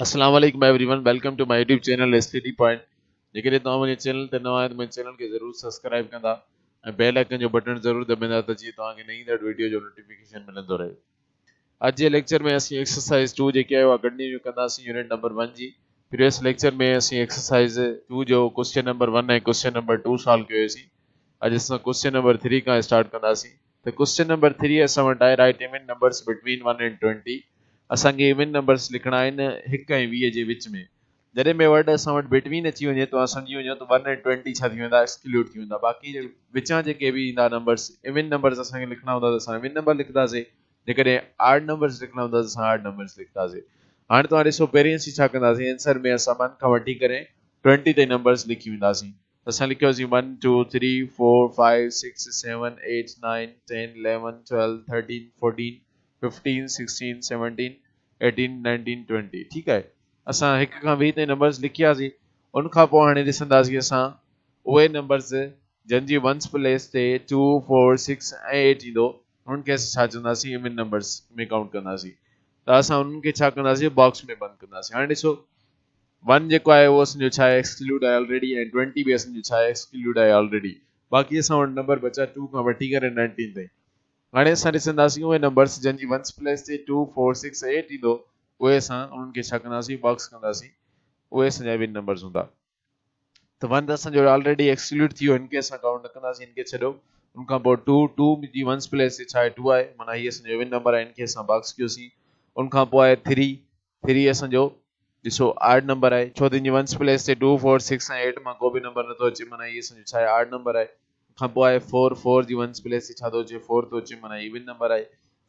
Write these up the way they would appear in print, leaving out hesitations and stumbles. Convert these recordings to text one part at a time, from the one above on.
अस्सलाम वालेकुम everyone, welcome to my YouTube channel STD point. जेकॾहिं तव्हां मुंहिंजे चैनल ते नवां आहियो त मुंहिंजे चैनल खे ज़रूरु सब्सक्राइब कंदा ऐं बेल आइकन जो बटन ज़रूरु दॿाईंदा त जीअं तव्हांखे नईं नईं वीडियो जो नोटिफिकेशन मिलंदो रहे। अॼु जे लेक्चर में असीं एक्सरसाइज 2 जेके आहे उहा कंटिन्यू कंदासीं यूनिट नंबर 1 जी। प्रीवियस लेक्चर में असीं एक्सरसाइज 2 जो क्वेश्चन नंबर 1 ऐं क्वेश्चन नंबर 2 सॉल्व कयो हुयोसीं। अॼु असां क्वेश्चन नंबर 3 खां स्टार्ट कंदासीं। त क्वेश्चन नंबर 3 असां वटि आहे right even numbers between 1 and 20। असांखे इवन नंबर्स लिखणा आहिनि 1 ऐं 20 जे विच में। जॾहिं में वर्ड असां वटि बिटवीन अची वञे त सम्झी वञो त 1 ऐं 20 छा थी वेंदा, एक्सक्लूड थी वेंदा। बाक़ी विचां जेके बि ईंदा नंबर्स, इवन नंबर्स असांखे लिखणा हूंदा त असां इवन नंबर लिखंदासीं। जेकॾहिं आड नंबर्स लिखणा हूंदा त असां आड नंबर्स लिखंदासीं। हाणे तव्हां ॾिसो, पहिरीं असीं छा कंदासीं, आंसर में असां 1 खां वठी करे 20 ताईं नंबर्स लिखी वेंदासीं। असां लिखियोसीं 1 2 3 4 5 6 7 8 9 10 11 12 13 14 15 16 17 18 19 20। ठीकु आहे, असां 1 खां 20 ताईं नंबर्स लिखियासीं। उन खां पोइ हाणे ॾिसंदासीं असां उहे नंबर्स जंहिंजी वंस प्लेस ते 2 4 6 ऐं 8 ईंदो, उन्हनि खे असां छा चवंदासीं, इवन नंबर्स में काउंट कंदासीं। त असां उन्हनि खे छा कंदासीं, बॉक्स में बंदि कंदासीं। हाणे ॾिसो, 1 जेको आहे उहो असांजो छा आहे, एक्सक्लूड आहे ऑलरेडी, ऐं 20 बि असांजो छा आहे, एक्सक्लूड आहे ऑलरेडी। बाक़ी असां वटि नंबर बचा 2 खां वठी करे 19 ताईं। हाणे असां ॾिसंदासीं उहे नंबर्स जंहिंजी वंस प्लेस ते 2 4 6 8 ईंदो, उहे असां उन्हनि खे छा कंदासीं, बॉक्स कंदासीं। उहे असांजा इवन नंबर्स हूंदा। त 1 असांजो ऑलरेडी एक्सक्लूड थी वियो, हिनखे असां काउंट न कंदासीं, हिनखे छॾो। उन खां पोइ 2 जी वंस प्लेस ते छा आहे, 2 आहे, माना हीअ असांजो इवन नंबर आहे, हिनखे असां बॉक्स कयोसीं। उन खां पोइ आहे 3 असांजो ॾिसो आड नंबर आहे, छो त हिनजी वंस प्लेस ते 2 4 6 ऐं 8 मां को बि नंबर नथो अचे, माना हीअ असांजो छा आहे, आड नंबर आहे। खां पोइ आहे 4 जी वंस प्लेस ते छा थो अचे, 4 थो अचे, माना इवन नंबर आहे।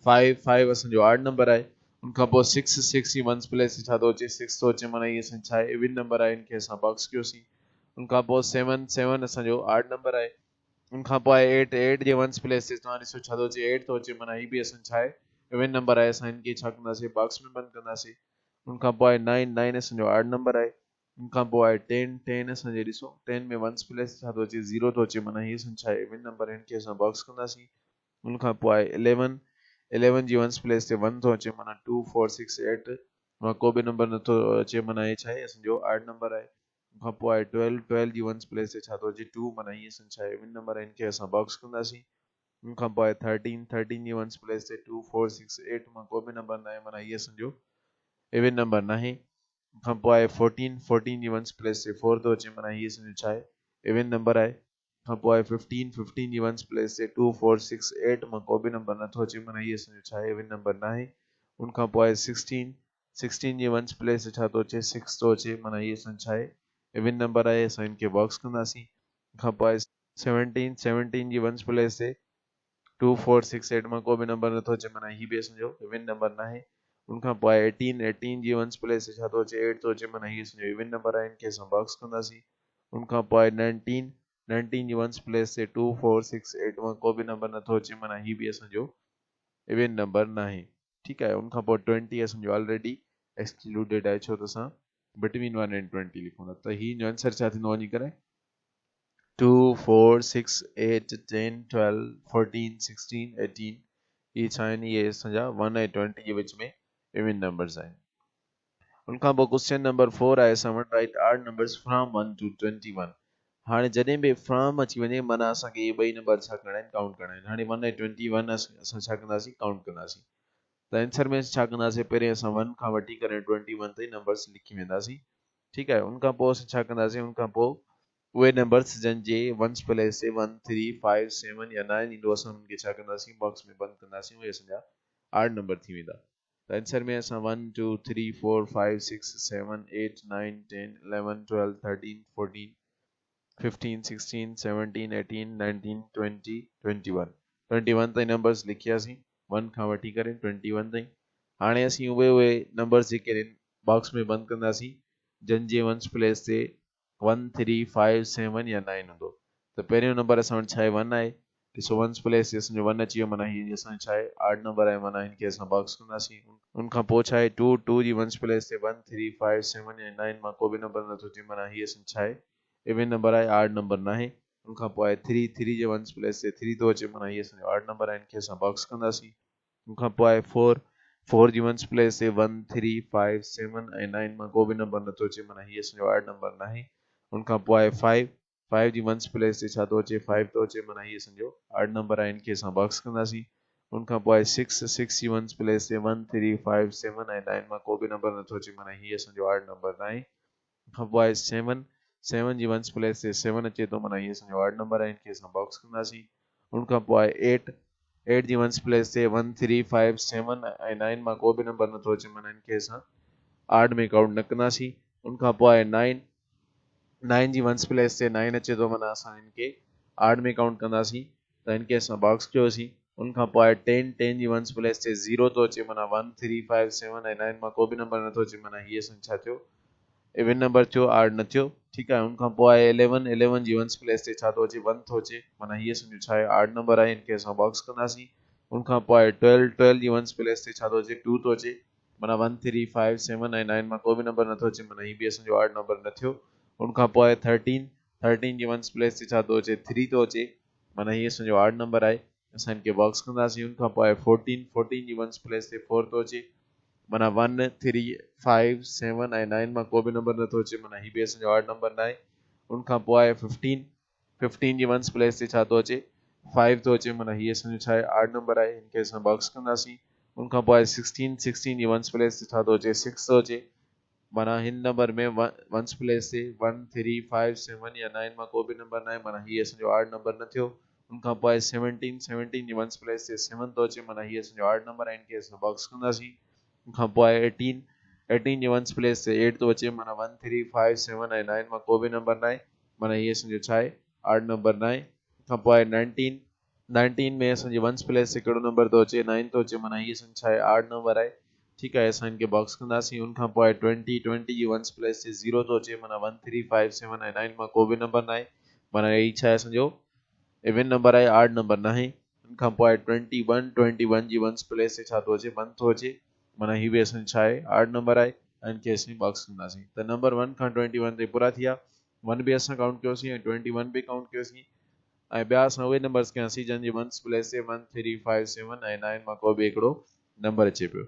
5 असांजो आड नंबर आहे। उन खां पोइ 6 जी वंस प्लेस ते छा थो अचे, 6 थो अचे, माना हीअ असांजो छा आहे, इवन नंबर आहे, हिनखे असां बॉक्स कयोसीं। उन खां पोइ 7 असांजो आड नंबर आहे। उन खां पोइ आहे 8 जे वंस प्लेस ते तव्हां ॾिसो छा थो अचे, 8 थो अचे, माना हीअ बि असां छा आहे, इवन नंबर आहे। असां हिनखे छा कंदासीं, बॉक्स में बंदि कंदासीं। उन खां पोइ आहे 9 असांजो आड नंबर आहे। उन खां पोइ आहे 10 असांजे ॾिसो 10 में वंस प्लेस छा थो अचे, 0 थो अचे, माना हीअ असां छा आहे, इवन नंबर आहे, हिनखे असां बॉक्स कंदासीं। उन खां पोइ आहे 11 जी वंस प्लेस ते 1 थो अचे, माना 2 4 6 8 मां को बि नंबर नथो अचे, माना हीअ छा आहे, असांजो आड नंबर आहे। उन खां पोइ आहे 12 जी वंस प्लेस ते छा थो अचे, 2, माना हीअ असां छा आहे, इवन नंबर आहे, हिनखे असां बॉक्स कंदासीं। उन खां पोइ आहे 13 जी वंस प्लेस ते 2 4 6 8 मां को बि नंबर न आहे, माना हीअ असांजो इवन नंबर न आहे। उन खां पोइ आहे 14 जी वंस प्लेस ते 4 थो अचे, माना हीअ असांजो छा आहे, इवन नंबर आहे। खां पोइ आहे 15 जी वंस प्लेस ते 2 4 6 8 मां को बि नंबर नथो अचे, माना हीअ असांजो छा आहे, इवन नंबर न आहे। उन खां पोइ आहे 16 जी वंस प्लेस ते छा थो अचे, 6 थो अचे, माना हीअ असां छा आहे, इवन नंबर आहे। असां हिनखे बॉक्स कंदासीं। उन खां पोइ आहे 17 जी वंस प्लेस ते 2 4 6 8 मां को बि नंबर नथो अचे, माना हीअ बि असांजो इवन नंबर न आहे। उन खां पोइ आहे 18 जी वंस प्लेस ते छा थो अचे, 8 थो अचे, माना हीअ असांजो इवन नंबर आहे, हिनखे असां बॉक्स कंदासीं। उन खां पोइ आहे 19 जी वंस प्लेस ते 2 4 6 8 मां को बि नंबर नथो अचे, माना हीअ बि असांजो इवन नंबर न आहे। ठीकु आहे। उन खां पोइ 20 असांजो ऑलरेडी एक्सक्लूडेड आहे, छो त असां बिटवीन 1 एंड 20 लिखूं था। त हीअ आंसर छा थींदो वञी करे, 2 4 6 8 10 12 14 16 18। ये छा आहिनि, इहे असांजा 1 ऐं 20 जे विच में इवन नंबर्स आहिनि। उन खां पोइ क्वेश्चन नंबर 4 आहे असां वटि, right add numbers from 1 to 21। हाणे जॾहिं बि फ्रॉम अची वञे, माना असांखे इहे ॿई नंबर छा करणा आहिनि, काउंट करणा आहिनि। हाणे 1 ऐं 21 असां छा कंदासीं, काउंट कंदासीं। त आंसर में छा कंदासीं, पहिरीं असां 1 खां वठी करे 21 ताईं नंबर्स लिखी वेंदासीं। ठीकु आहे। उन खां पोइ असां छा कंदासीं, उन खां पोइ उहे नंबर्स जंहिंजे वंस प्लेस ते 1 3 5 7 या 9 ईंदो, असां उनखे छा कंदासीं, बॉक्स में बंदि कंदासीं। उहे असांजा आड नंबर थी वेंदा। त आंसर में असां 1 2 3 4 5 6 7 8 9 10 11 12 13 14 15 16 17 18 19 20 21 ताईं नंबर्स लिखियासीं, 1 खां वठी करे 21 ताईं। हाणे असीं उहे नंबर्स जेके आहिनि बॉक्स में बंदि कंदासीं जंहिंजे वंस प्लेस ते 1 3 5 7 या 9 हूंदो। त पहिरियों नंबर असां वटि छा आहे, 1 आहे। ॾिसो वंस प्लेस ते असांजो 1 अची वियो, माना हीअ असांजो छा आहे, आड नंबर आहे, माना हिनखे असां बॉक्स कंदासीं। उन खां पोइ छा आहे, 2 जी वंस प्लेस ते 1 3 5 7 या 9 मां को बि नंबर नथो अचे, माना हीअ असां छा आहे, इवन नंबर आहे, आड नंबर न आहे। उन खां पोइ आहे 3 जे वंस प्लेस ते 3 थो अचे, माना हीअ असांजो आड नंबर आहे, हिनखे असां बॉक्स कंदासीं। उन खां पोइ आहे 4 4 जी वंस प्लेस ते 1 3 5 7 ऐं 9 मां को बि नंबर नथो अचे माना हीअ असांजो ऑड नंबर न आहे। उन खां पोइ आहे 5 5 जी वंस प्लेस ते छा थो अचे 5 थो अचे माना हीअ असांजो ऑड नंबर आहे, इनखे असां बॉक्स कंदासीं। उन खां पोइ आहे 6 6 जी वंस प्लेस ते 1 3 5 7 ऐं 9 मां को बि नंबर नथो अचे माना हीअ असांजो ऑड नंबर न आहे। उन खां पोइ आहे 7 7 जी वंस प्लेस ते 7 अचे थो माना हीअ असांजो ऑड नंबर आहे, इनखे असां बॉक्स कंदासीं। उन खां पोइ आहे 8 8 जी वंस प्लेस ते 1 3 5 7 ऐं 9 मां को बि नंबर नथो अचे माना इनखे असां ऑड में काउंट न कंदासीं। उन खां पोइ आहे 9 9 जी वंस प्लेस ते 9 अचे थो माना असां इनखे ऑड में काउंट कंदासीं त इनखे असां बॉक्स कयोसीं। उन खां पोइ आहे 10 10 जी वंस प्लेस ते 0 थो अचे माना 1 3 5 7 ऐं 9 मां को बि नंबर नथो अचे माना हीअ असां छा थियो इवन नंबर थियो, ऑड न थियो। ठीकु आहे। उन खां पोइ आहे 11 11 जी वंस प्लेस ते छा थो अचे 1 थो अचे माना हीअ असांजो छा आहे ऑड नंबर आहे, इनखे असां बॉक्स कंदासीं। उन खां पोइ आहे 12 12 जी वंस प्लेस ते छा थो अचे 2 थो अचे माना 1 3 5 7 ऐं 9 मां को बि नंबर नथो अचे माना हीअ बि असांजो ऑड नंबर न थियो। उन खां पोइ आहे 13 13 जी वंस प्लेस ते छा थो अचे 3 थो अचे माना हीअ असांजो ऑड नंबर आहे, असां इनखे बॉक्स कंदासीं। उन खां पोइ आहे 14 14 जी वंस प्लेस ते 4 थो अचे माना 1 3 5 7 ऐं 9 मां को बि नंबर नथो अचे माना हीअ बि असांजो ऑड नंबर न आहे। उन खां पोइ आहे 15 15 जी वंस प्लेस ते छा थो अचे 5 थो अचे माना हीअ असांजो छा आहे ऑड नंबर आहे, इनखे असां बॉक्स कंदासीं। उन खां पोइ आहे 16 16 जी वंस प्लेस ते छा थो अचे 6 थो अचे माना हिन नंबर में वंस प्लेस ते 1 3 5 7 या 9 मां को बि नंबर न आहे माना हीअ असांजो ऑड नंबर न थियो। उन खां पोइ आहे 17 17 जी वंस प्लेस ते 7 थो अचे माना हीअ असांजो ऑड नंबर आहे, इनखे असां बॉक्स कंदासीं। उन खां पोइ आहे 18 18 जी वंस प्लेस ते 8 थो अचे माना 1 3 5 7 ऐं 9 मां को बि नंबर न आहे माना हीअ असांजो छा आहे ऑड नंबर न आहे। उन खां पोइ आहे 19 19 में असांजी वंस प्लेस ते कहिड़ो नंबर थो अचे 9 थो अचे माना हीअ असांजो छा आहे ऑड नंबर आहे। ठीकु आहे, असां इनखे बॉक्स कंदासीं। उन खां पोइ आहे 20 20 जी वंस प्लेस ते 0 थो अचे माना 1 3 5 7 ऐं 9 मां को बि नंबर न आहे माना हीअ छा आहे असांजो इवन नंबर आहे, ऑड नंबर न आहे। उन खां पोइ आहे 21 21 जी वंस प्लेस ते छा थो अचे 1 थो अचे माना हीअ बि असांजो छा आहे ऑड नंबर आहे ऐं इनखे असीं बॉक्स कंदासीं। त नंबर 1 खां 21 ते पूरा थी विया। 1 बि असां काउंट कयोसीं ऐं 21 बि काउंट कयोसीं ऐं ॿिया असां उहे नंबर्स कयासीं जंहिंजी वंस प्लेस ते 1 3 5 7 ऐं 9 मां को बि हिकिड़ो नंबर अचे पियो।